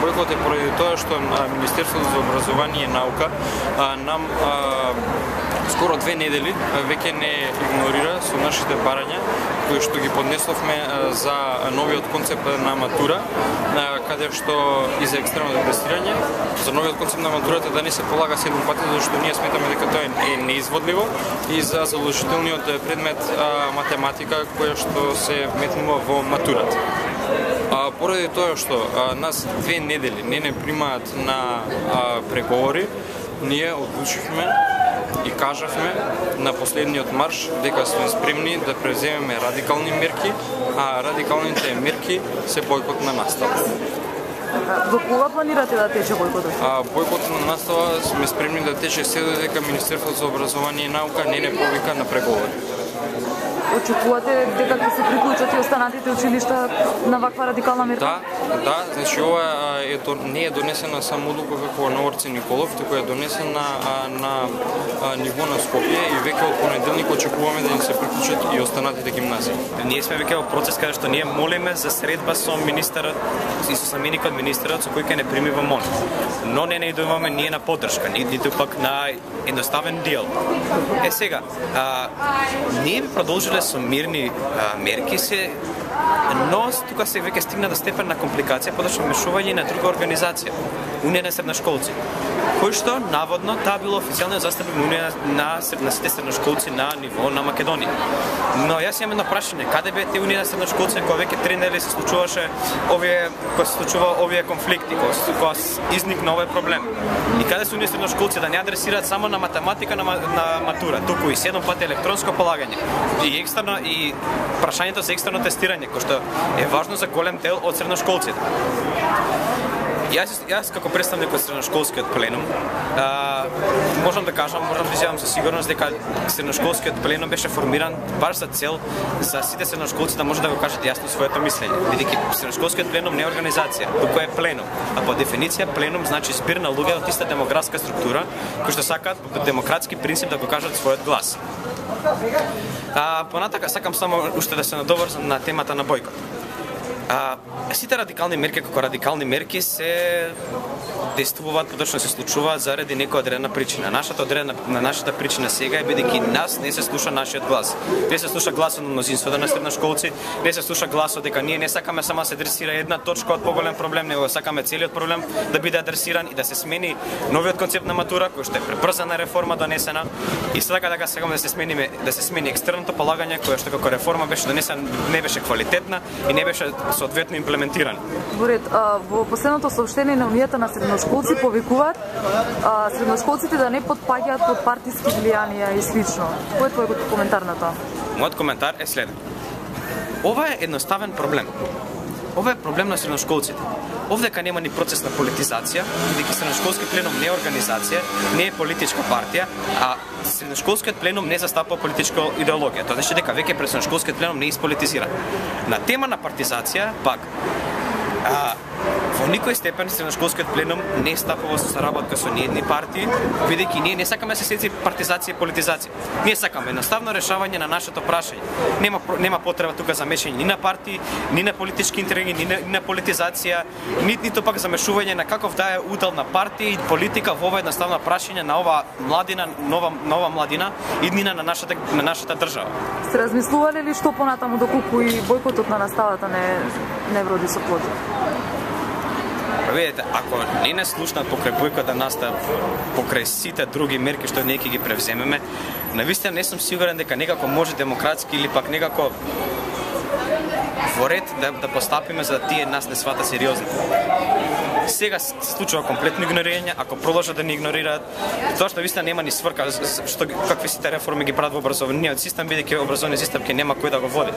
Бойкот е поради тоа што Министерството за образование и наука нам скоро 2 недели веќе не игнорира со нашите барања кои што ги поднесовме за новиот концепт на матура, каде што и за екстремно тестирање, за новиот концепт на матурата да не се полага 7 пати, зашто ние сметаме дека тоа е неизводливо, и за задолжителниот предмет математика која што се вметнува во матурата. Поради тоа што нас 2 недели не примаат на преговори, ние одлучивме и кажавме на последниот марш дека сме спремни да преземеме радикални мерки, а радикалните мерки се бойкот на настава. До кога планирате да тече бойкотот? Бойкотот на настава сме спремни да тече се додека Министерството за образование и наука не повика на преговори. Очекувате дека ќе се приклучат и останатите училишта на ваква радикална мерка? Да, значи ова не е донесена само одлука како на Орце Николов, туку е донесена на ниво на Скопје и веќе од понеделник очекуваме да ни се приклучат и останатите гимназии. Ние сме веќе во процес каде што ние молиме за средба со министерот и со заменикот министерот со кој ќе не прими во МОН. Но не идуваме ние на поддршка, ниту пак на едноставен дел. Сега, ние би продолжиле со мирни мерки се, но тука се веќе стигна до степен на компликација, подоцна мешување на друга организација, Унија на средношколци, кој што наводно таа било официјалниот застапник на Унија на сите средношколци на ниво на Македонија. Но јас имам едно прашање, каде бе те Унија на средношколци кога веќе 3 недели се случуваше овие конфликти, кога изникна овој проблем? И каде се Унија средношколци да не адресираат само на математика на матура, туку и 7 пати електронско полагање и прашањето за екстерно тестирање, кој што е важно за голем дел од средношколците. Јас како представник од средношколскиот пленум можам да изјавам со сигурност дека средношколскиот пленум беше формиран баш за цел за сите средношколци да може да го кажат јасно своето мислење. Бидејќи средношколскиот пленум не е организација, туку е пленум. А по дефиниција пленум значи збир на луѓе од иста демографска структура кои што сакаат по демократски принцип да го кажат својот глас. Понатака сакам само уште да се надоврзам на темата на бойкот. Сите радикални мерки како радикални мерки се действуваат, подочно се случуваат заради некоја одредена причина. Нашата причина сега е бидејќи нас не се слуша нашиот глас. Не се слуша гласот на мнозинството на средношколци, не се слуша гласот дека ние не сакаме само да се адресира една точка од поголем проблем, него сакаме целиот проблем да биде адресиран и да се смени новиот концепт на матура кој што е пребрзана реформа донесена и сега дека сакаме да се смени екстерното полагање која што како реформа беше донесена не беше квалитетна и не беше соодветно имплементиран. Во последното сообщение на Унијата на средношколци повикуваат средношколците да не подпаѓаат под партиски влијанија и слично. Кој е твојот коментар на тоа? Мојот коментар е следен. Ова е едноставен проблем. Ова е проблем на средношколците. Овдека нема ни процес на политизација, бидејќи средношколски пленум не е организација, не е политичка партија, а средношколскиот пленум не застапува политичка идеологија. Тоа значи дека веќе пред средношколскиот пленум не е ispolitизиран. На тема на партизација, пак, во никој степен средношколскиот пленум не стапува со соработка со ниедни партии, бидејќи ние не сакаме да се сети партизација и политизација. Ние сакаме едноставно решавање на нашето прашање. Нема потреба тука за мешање ни на партии, ни на политички интриги, ни на политизација, ниту пак замешување на каков да е удел на партија и политика во ова едноставно прашање на ова младина, нова младина, иднина на нашата држава. Сте размислувале ли што понатаму доколку и бойкотот на наставата не вроди со плоди? Видете, ако не слушнат покрај бојкот да настав, покрај сите други мерки што ние ќе ги превземеме, навистина не сум сигурен дека некако може демократски или пак некако во ред да постапиме за да тие нас не свата сериозно. Сега се случува комплетно игнорирање, ако продолжат да ни игнорираат, тоа што навистина нема ни сврка, какви сите реформи ги прават во образовниот систем, бидејќи образовниот систем ќе нема кој да го води.